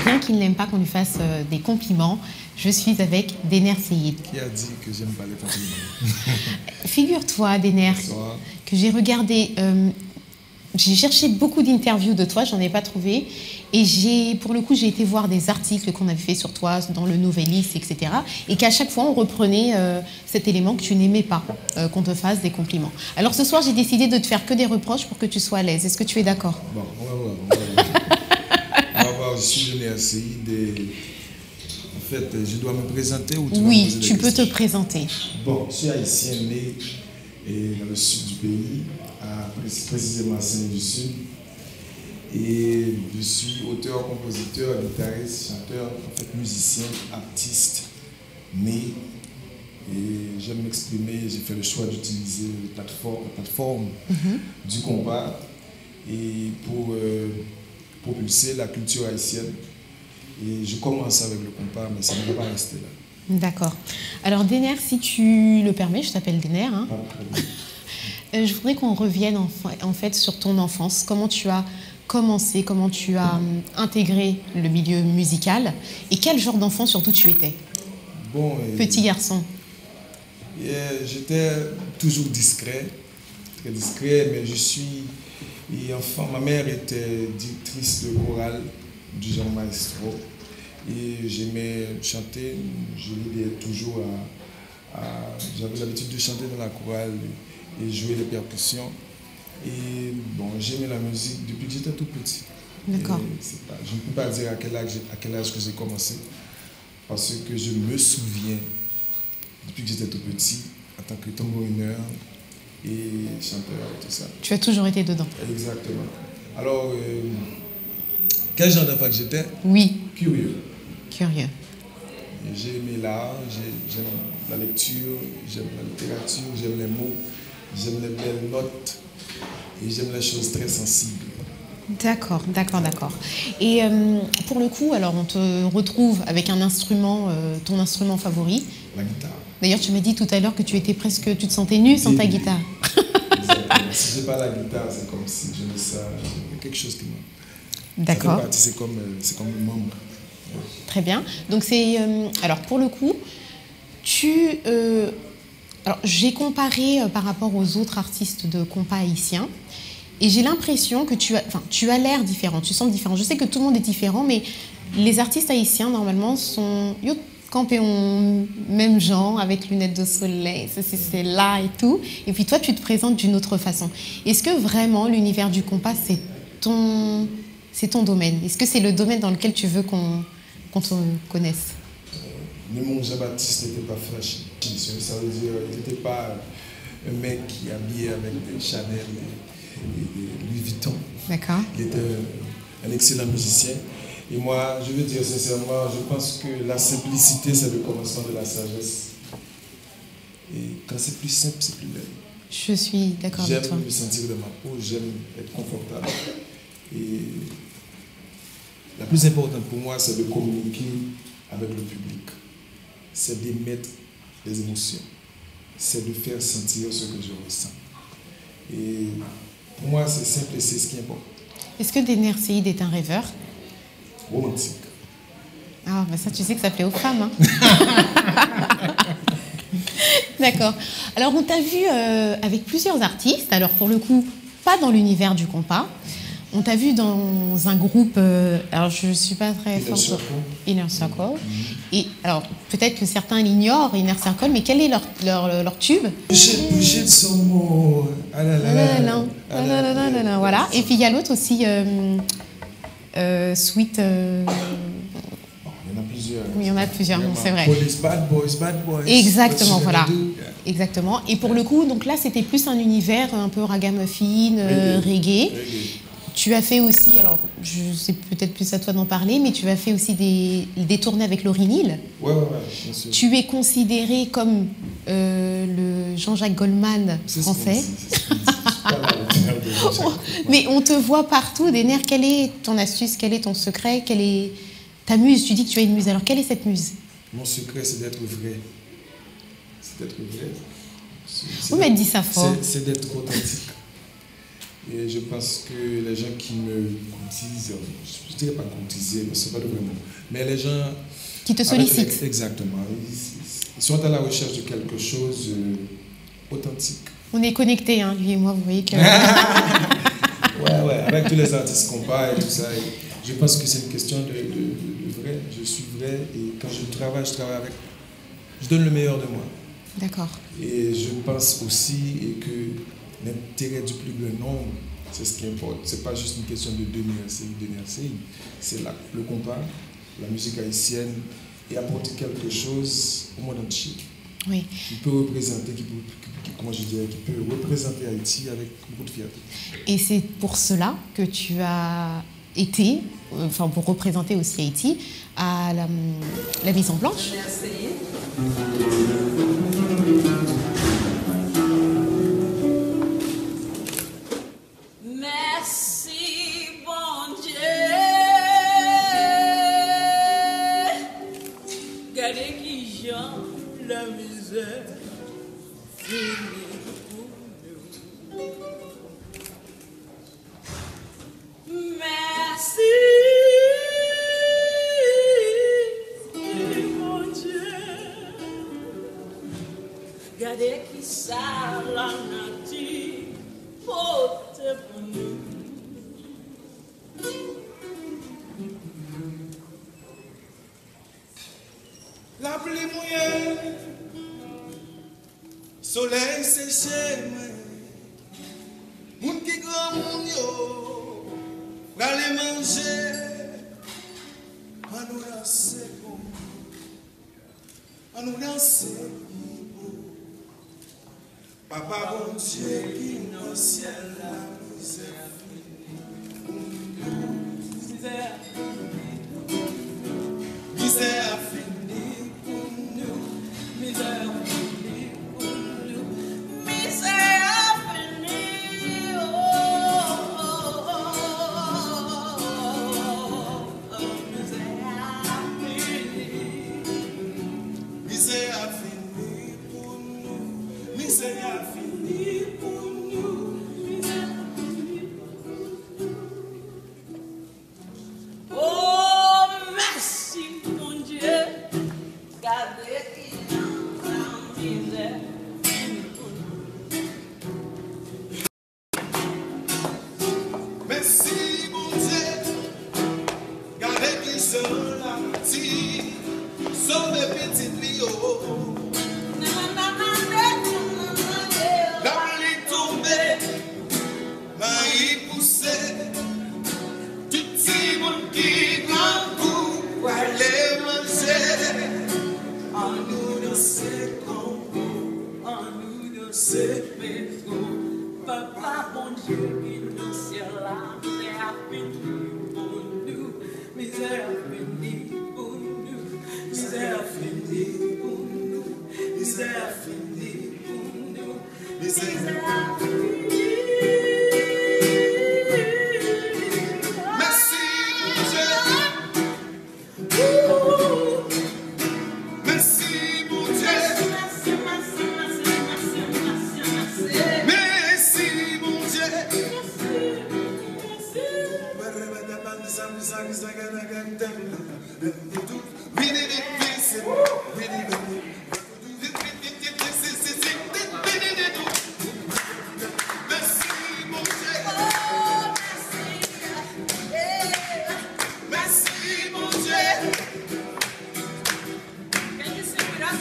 Bien qu'il n'aime pas qu'on lui fasse des compliments, je suis avec Dener Seyid. Qui a dit que j'aime pas les compliments? Figure-toi, Dener, que j'ai regardé, j'ai cherché beaucoup d'interviews de toi, j'en ai pas trouvé. Et pour le coup, j'ai été voir des articles qu'on avait fait sur toi dans le Nouvelliste, etc. Et qu'à chaque fois, on reprenait cet élément que tu n'aimais pas, qu'on te fasse des compliments. Alors ce soir, j'ai décidé de te faire que des reproches pour que tu sois à l'aise. Est-ce que tu es d'accord? Bon, on va voir. On va voir, je suis Dener Seyid. En fait, je dois me présenter ou tu vas me poser des questions? Oui, tu peux te présenter. Bon, je suis haïtien né dans le sud du pays, précisément à Saint-Louis-du-Sud. Et je suis auteur, compositeur, guitariste, chanteur, en fait musicien, artiste, né. Et j'aime m'exprimer, j'ai fait le choix d'utiliser la plateforme du compas et pour propulser la culture haïtienne. Et je commence avec le compas, mais ça ne va pas rester là. D'accord. Alors Dener, si tu le permets, je t'appelle Dener. Hein. Je voudrais qu'on revienne en fait sur ton enfance. Comment tu as commencé, comment tu as intégré le milieu musical et quel genre d'enfant surtout tu étais? Bon, petit garçon. J'étais toujours discret, très discret, mais je suis enfant. Ma mère était directrice de chorale du genre maestro et j'aimais chanter. Je l'idée toujours j'avais l'habitude de chanter dans la chorale et jouer les percussions. Et bon, j'aimais la musique depuis que j'étais tout petit. D'accord. Je ne peux pas dire à quel âge que j'ai commencé, parce que je me souviens, depuis que j'étais tout petit, en tant que tambourineur et chanteur et tout ça. Tu as toujours été dedans. Exactement. Alors, quel genre d'enfant que j'étais? Oui. Curieux. Curieux. J'ai aimé l'art, j'aime la lecture, j'aime la littérature, j'aime les mots, j'aime les belles notes. Et j'aime les choses très sensibles. D'accord, d'accord, d'accord. Et pour le coup, alors on te retrouve avec un instrument, ton instrument favori. La guitare. D'ailleurs, tu m'as dit tout à l'heure que tu te sentais nu sans ta guitare. Exactement. Si j'ai pas la guitare, c'est comme si je mets ça, il y a quelque chose qui me... D'accord. C'est comme un membre. Ouais. Très bien. Donc c'est, alors pour le coup, alors j'ai comparé par rapport aux autres artistes de compas haïtiens. Et j'ai l'impression que tu as l'air différent, tu sembles différent. Je sais que tout le monde est différent, mais les artistes haïtiens, normalement, sont campés en même genre, avec lunettes de soleil, c'est là et tout. Et puis toi, tu te présentes d'une autre façon. Est-ce que vraiment l'univers du compas, c'est ton domaine? Est-ce que c'est le domaine dans lequel tu veux qu'on te connaisse? Mon Jean-Baptiste n'était pas flashy. Ça veut dire qu'il n'était pas un mec qui habillait avec des Chanel et Louis Vuitton. D'accord. Il était un excellent musicien. Et moi, je veux dire sincèrement, je pense que la simplicité, c'est le commencement de la sagesse. Et quand c'est plus simple, c'est plus belle. Je suis d'accord avec toi. J'aime me sentir dans ma peau, j'aime être confortable. Et la plus importante pour moi, c'est de communiquer avec le public. C'est d'émettre des émotions. C'est de faire sentir ce que je ressens. Et pour moi, c'est simple et c'est ce qui importe. Est-ce que Dener Seyid est un rêveur? Romantique. Ah, bah ça, tu sais que ça plaît aux femmes. Hein. D'accord. Alors, on t'a vu avec plusieurs artistes. Alors, pour le coup, pas dans l'univers du compas. On t'a vu dans un groupe, alors je ne suis pas très forte sur Inner Circle. Et alors, peut-être que certains l'ignorent, Inner Circle, mais quel est leur tube? Bouger de son mot. Voilà. Et puis il y a l'autre aussi, Sweet. Il y en a plusieurs. Oui, il y en a plusieurs, c'est vrai. Police, Bad Boys. Exactement, voilà. Exactement. Et pour le coup, donc là, c'était plus un univers un peu ragamuffin, reggae. Tu as fait aussi, alors je sais peut-être plus à toi d'en parler, mais tu as fait aussi des tournées avec Lauryn Hill. Ouais, bien sûr. Tu es considéré comme le Jean-Jacques Goldman français. Mais on te voit partout, Dener. Quelle est ton astuce? Quel est ton secret? Quelle est ta muse? Tu dis que tu as une muse. Alors, quelle est cette muse? Mon secret, c'est d'être vrai. C'est d'être vrai. Vous m'avez dit ça fort. C'est d'être authentique. Et je pense que les gens qui me courtisent, je ne dirais pas courtiser, parce que ce n'est pas le vrai mot, mais les gens... Qui te sollicitent. Exactement. Ils sont à la recherche de quelque chose authentique. On est connectés, hein, lui et moi, vous voyez que... ouais, avec tous les artistes qu'on parle et tout ça. Et je pense que c'est une question de vrai. Je suis vrai et quand je travaille avec... Je donne le meilleur de moi. D'accord. Et je pense aussi que l'intérêt du plus grand nombre, c'est ce qui importe. Ce n'est pas juste une question de démercer. C'est le compas, la musique haïtienne et apporter quelque chose au monde entier. Oui. Qui peut représenter, qui peut représenter Haïti avec beaucoup de fierté. Et c'est pour cela que tu as été, enfin pour représenter aussi Haïti, à la Maison Blanche. Merci, bon Dieu. Regardez qui Jean la misère finie pour nous. Merci, mon Dieu. Regardez qui ça la nature porte pour nous. La pluie mouillée, soleil séché, moun qui grand moun yo, aller manger, à nous danser, à nous danser. Papa bon Dieu qui dans le ciel la misère finie, misère finie pour nous, misère finie pour nous, misère finie, misère finie pour nous, misère finie pour nous, misère finie pour nous. Oh, merci, mon Dieu. Gardez qui dans la misère. Merci mon Dieu, gardez qui sont la petite, sauve petit Lio. Dans les tombées, maïs poussé, tout petit monde qui grand coup, pour aller manger. En nous danser Congo, en nous danser métro. Papa, bon Dieu, qui dans le ciel, la misère finie pour nous, misère finie pour nous, misère finie pour nous, misère finie pour nous, misère finie. Merci mon Dieu, merci mon Dieu, Merci, merci, merci, merci, merci, merci. merci mon Dieu. Merci mon Dieu, Can you sing with us?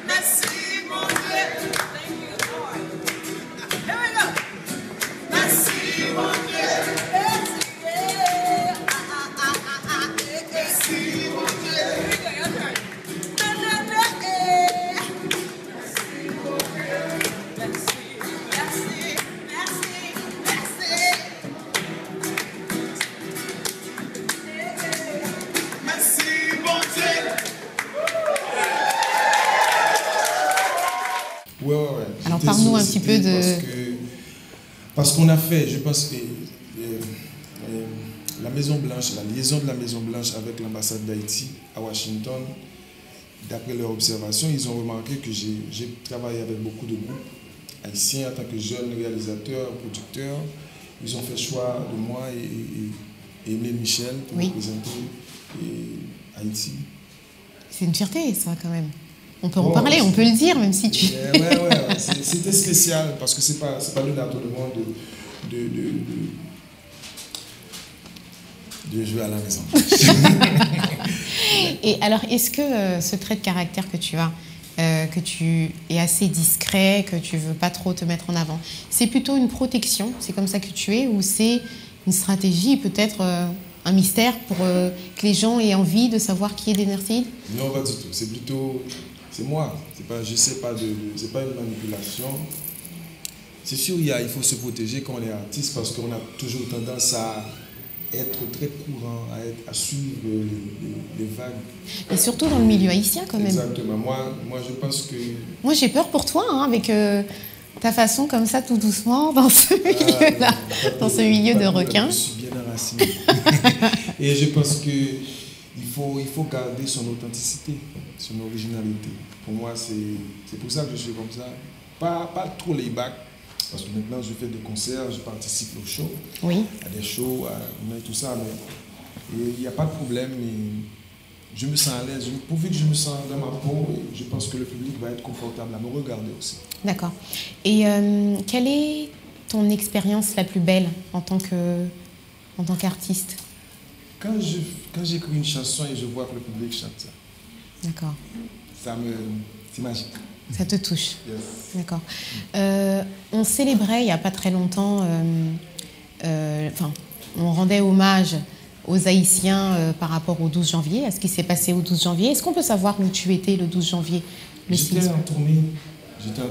merci mon Dieu, Thank you, Lord. Here we go. merci mon Dieu, merci mon Dieu. Here we go, your turn. Merci, merci, merci. Merci mon Dieu. Ouais. Alors, J'étais parle-nous un petit peu sollicité de... Parce qu'on a fait, je pense que la Maison Blanche, la liaison de la Maison Blanche avec l'ambassade d'Haïti à Washington, d'après leur observation, ils ont remarqué que j'ai travaillé avec beaucoup de groupes haïtiens en tant que jeune réalisateur, producteur, ils ont fait le choix de moi et Aimé Michel pour Oui. représenter Haïti. C'est une fierté, ça, quand même. On peut en Bon, parler, on peut le dire, même si tu... Ouais. C'était spécial parce que c'est pas donné à tout le monde de jouer à la maison. Et alors, est-ce que ce trait de caractère que tu as, que tu es assez discret, que tu veux pas trop te mettre en avant, c'est plutôt une protection, c'est comme ça que tu es, ou c'est une stratégie, peut-être un mystère pour que les gens aient envie de savoir qui est Denner Seid? Non, pas du tout. C'est plutôt... C'est moi. C'est pas une manipulation. C'est sûr, il faut se protéger quand on est artiste parce qu'on a toujours tendance à être très courant, à suivre les vagues. Et surtout dans le milieu haïtien, quand même. Exactement. Moi, je pense que... Moi, j'ai peur pour toi, hein, avec ta façon comme ça, tout doucement, dans ce milieu-là, dans ce milieu de requins. Je suis bien enraciné. Et je pense qu'il faut garder son authenticité, son originalité. Pour moi, c'est pour ça que je suis comme ça. Pas trop les bacs, parce que maintenant, je fais des concerts, je participe aux shows, Oui. à des shows, à tout ça. Mais il n'y a pas de problème. Je me sens à l'aise. Pourvu que je me sens dans ma peau, je pense que le public va être confortable à me regarder aussi. D'accord. Et quelle est ton expérience la plus belle en tant qu'artiste? Quand j'écris une chanson et je vois que le public chante ça, D'accord. c'est magique. Ça te touche. Yes. D'accord. On célébrait il n'y a pas très longtemps, on rendait hommage aux Haïtiens par rapport au 12 janvier, à ce qui s'est passé au 12 janvier. Est-ce qu'on peut savoir où tu étais le 12 janvier? J'étais en tournée, j'étais en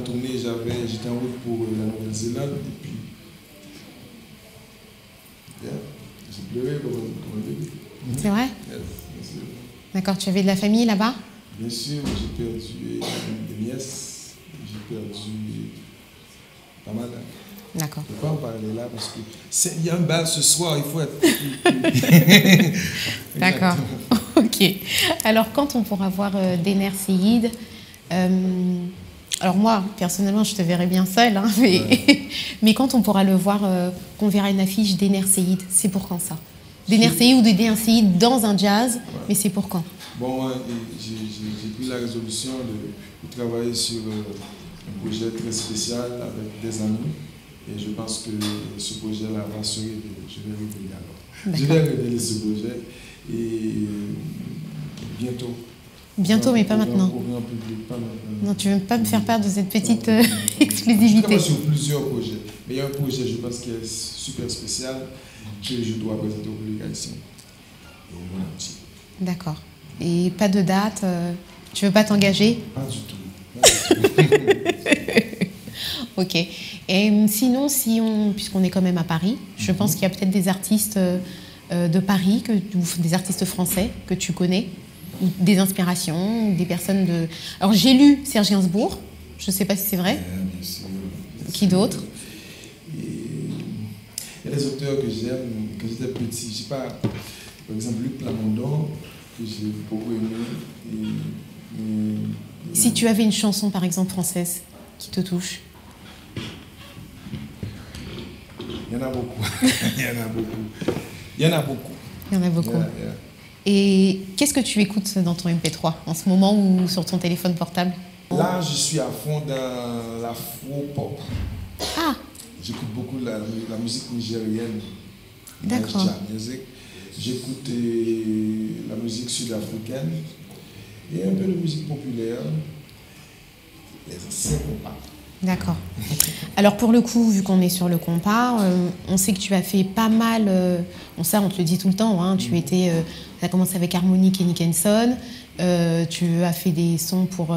route pour la Nouvelle-Zélande et puis j'ai pleuré comme un bébé. C'est vrai? Yes, bien sûr. D'accord. Tu avais de la famille là-bas? Bien sûr, j'ai perdu des nièces, j'ai perdu pas mal. D'accord. Je ne peux pas en parler là parce qu'il y a un bal ce soir, il faut être... D'accord. Ok. Alors, quand on pourra voir Denner Seid, alors moi, personnellement, je te verrai bien seule, hein, mais quand on pourra le voir, qu'on verra une affiche Denner Seid, c'est pour quand ça? Denner Seid ou Denner Seid dans un jazz, mais c'est pour quand? Bon, moi, j'ai pris la résolution de travailler sur un projet très spécial avec des amis. Et je pense que ce projet-là va se révéler. Je vais révéler alors. Je vais révéler ce projet et bientôt. Bientôt, mais pas maintenant. Au grand public, pas maintenant. Non, tu ne veux pas me faire perdre de cette petite Je exclusivité. travaille sur plusieurs projets. Mais il y a un projet, je pense, qui est super spécial que je dois présenter au public haïtien. Et voilà, aussi. D'accord. Et pas de date, tu veux pas t'engager? Pas du tout. Ok. Et sinon, puisqu'on est quand même à Paris, je pense qu'il y a peut-être des artistes de Paris, ou des artistes français que tu connais, ou des inspirations, ou des personnes de... Alors j'ai lu Serge Gainsbourg, je ne sais pas si c'est vrai. Bien sûr. Qui d'autre? Il y a des auteurs que j'aime, quand j'étais petit. Je sais pas, par exemple Luc Plamondon, que j'ai beaucoup aimé. Si tu avais une chanson, par exemple, française, qui te touche? Il y en a beaucoup. Il y en a beaucoup. Il y en a beaucoup. Il y en a beaucoup. Yeah. Et qu'est-ce que tu écoutes dans ton MP3 en ce moment ou sur ton téléphone portable? Là, je suis à fond dans l'afro-pop. Ah, J'écoute beaucoup la musique nigérienne. D'accord. Jazz music. J'écoute la musique sud-africaine et un peu de musique populaire. Les anciens compas. d'accord. Alors pour le coup, vu qu'on est sur le compas, on sait que tu as fait pas mal, ça on te le dit tout le temps, hein, tu as commencé avec Harmonic et Nick Henson, tu as fait des sons pour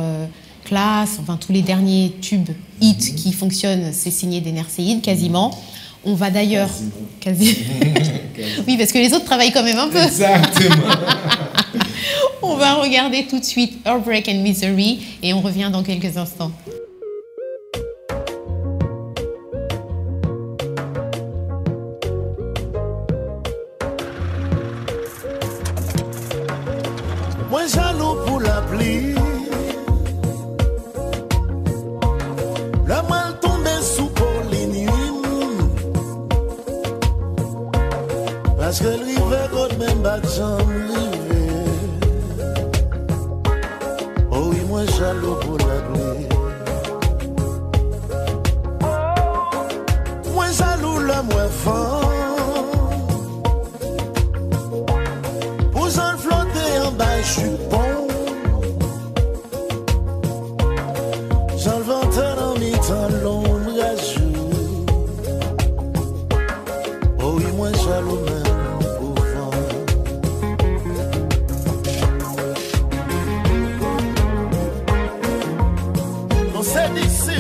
Classe, enfin tous les derniers tubes, hits qui fonctionnent, c'est signé Denner Seid, quasiment. On va d'ailleurs... Oui, parce que les autres travaillent quand même un peu. Exactement. On va regarder tout de suite Heartbreak and Misery et on revient dans quelques instants. Moi jaloux pour la pluie, la mal tombée sous pour les nuits. côte même pas de jambe rivée. Oh oui, moi jaloux pour la clé. Moi jaloux la moi fort. Pour j'en flotter en bas, je suis bon. J'en le ventre dans mes temps l'ombre à jour. Oh oui, moi jaloux même au fond. On s'est d'ici.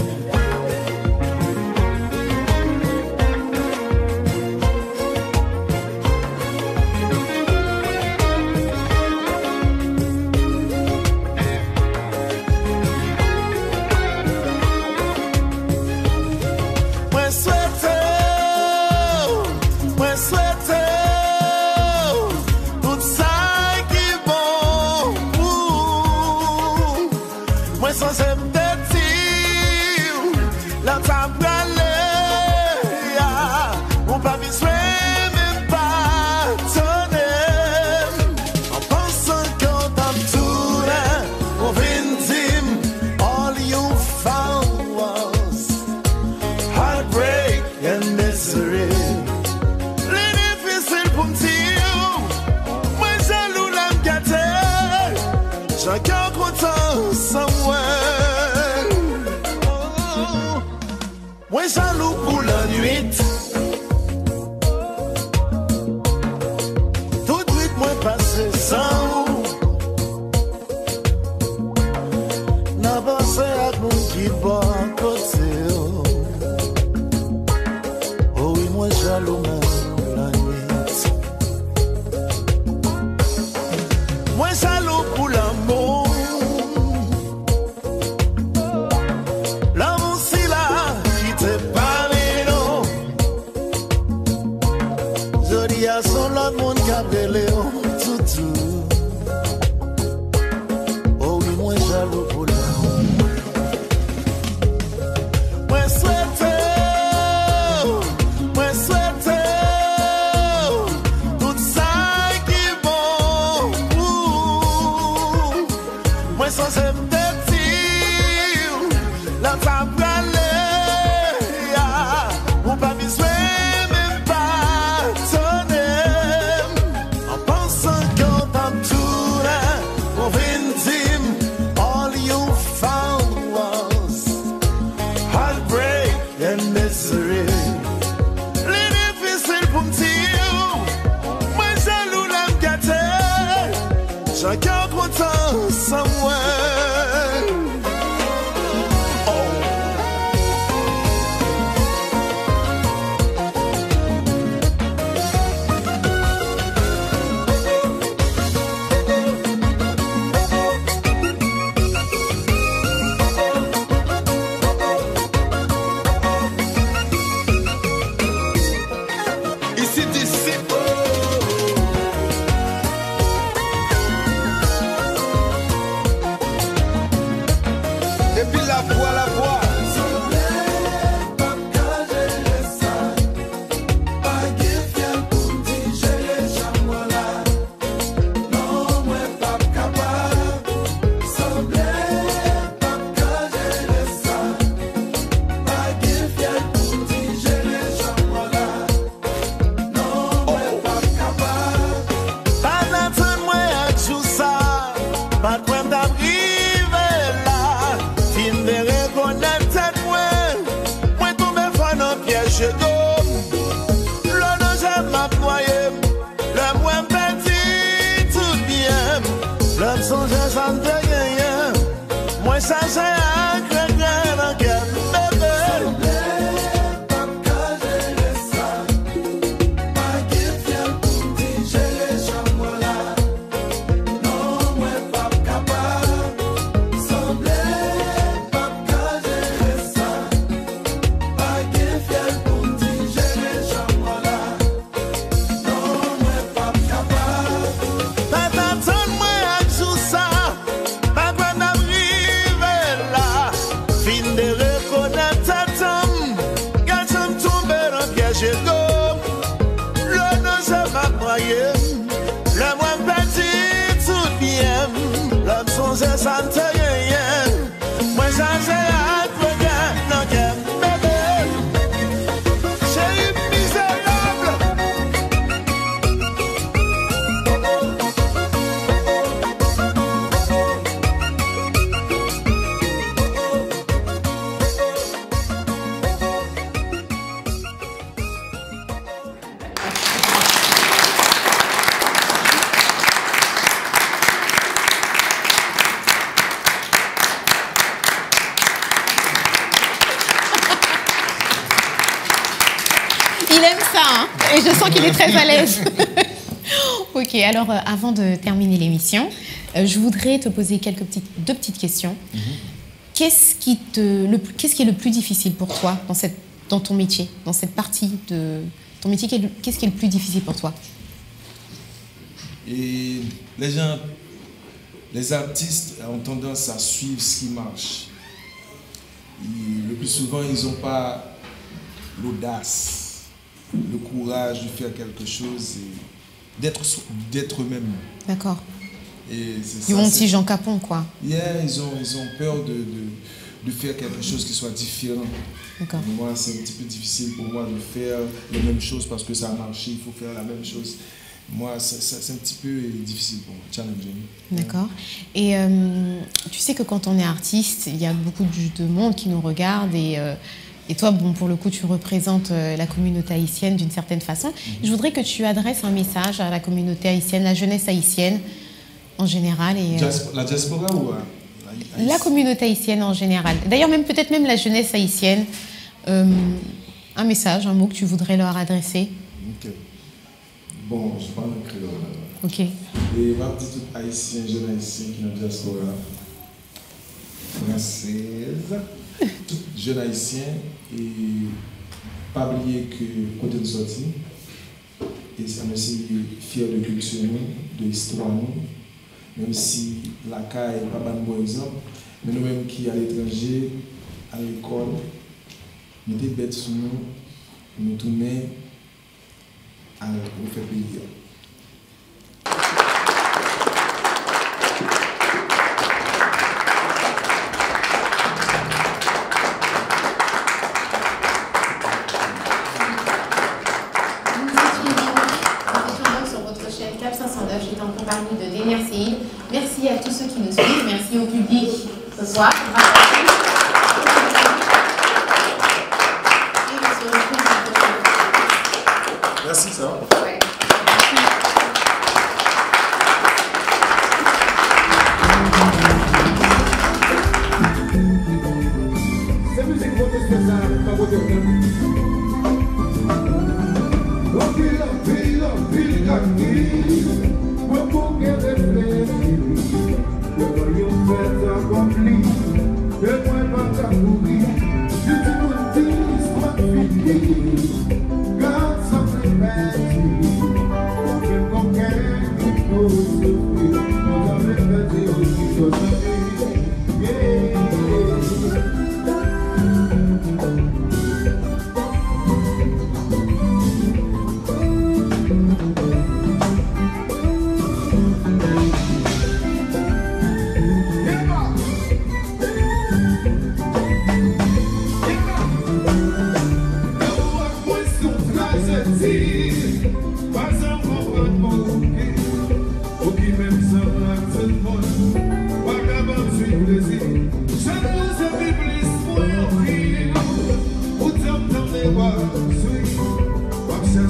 Chacun content somewhere. Moi jaloux pour la nuit. Tout de suite moi passé sans. N'a pensé à mon qui bat à côté. Oh oui moi jaloux même la nuit. Moi jaloux pour l'amour. L'amour c'est là qui te parle non. Je dis à son l'autre monde qui a belé tout tout. Oh oui moi jaloux pour l'amour. Moi souhaite tout ça qui est bon. Moi sans être la table ou pas besoin même pas sonner en pensant qu'on t'a tout pour venir all you found was heartbreak and misery. Les difficiles pour me dire moi jaloux la me gâter chacun content somewhere. Ici d'ici. Et puis la voix, la voix. Moi ça c'est un grand dans quel bébé. Pas d'attendre moi à tout ça. Pas de m'arriver là. hein, et je sens qu'il est très à l'aise. Ok, alors avant de terminer l'émission, je voudrais te poser deux petites questions. Qu'est-ce qui est le plus difficile pour toi dans ton métier, dans cette partie de ton métier? Qu'est-ce qui est le plus difficile pour toi? Et les artistes ont tendance à suivre ce qui marche. Le plus souvent, ils n'ont pas l'audace, le courage de faire quelque chose et d'être eux-mêmes. D'accord. Ils ont petit Jean Capon, quoi. Yeah, ils ont peur de faire quelque chose qui soit différent. D'accord. Moi, c'est un petit peu difficile pour moi de faire les mêmes choses parce que ça a marché, il faut faire la même chose. Moi, c'est un petit peu difficile pour moi, challenging. D'accord. Et tu sais que quand on est artiste, il y a beaucoup de monde qui nous regarde et toi, bon, pour le coup, tu représentes la communauté haïtienne d'une certaine façon. Je voudrais que tu adresses un message à la communauté haïtienne, la jeunesse haïtienne en général. La diaspora ou la communauté haïtienne en général. D'ailleurs, peut-être même la jeunesse haïtienne. Un message, un mot que tu voudrais leur adresser. Ok. Bon, je parle en créole. Ok. Et ma petite haïtienne, jeune haïtien qui est dans la diaspora française, tout jeune haïtien, et pas oublier que côté de sortie, et ça me suis fier de culture, de l'histoire, même si la CAI n'est pas un bon exemple, mais nous-mêmes qui à l'étranger, à l'école, nous étions bêtes sur nous tourner au fait pays. J'étais en compagnie de Denir Seïd. Merci à tous ceux qui nous suivent. Merci au public ce soir. Merci, ça va. Ouais. C'est musique pour tout spécial, pas pour tout le monde.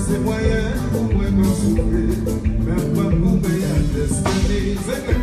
C'est moyen pour moi d'en souffrir, même pas pour meilleur destin.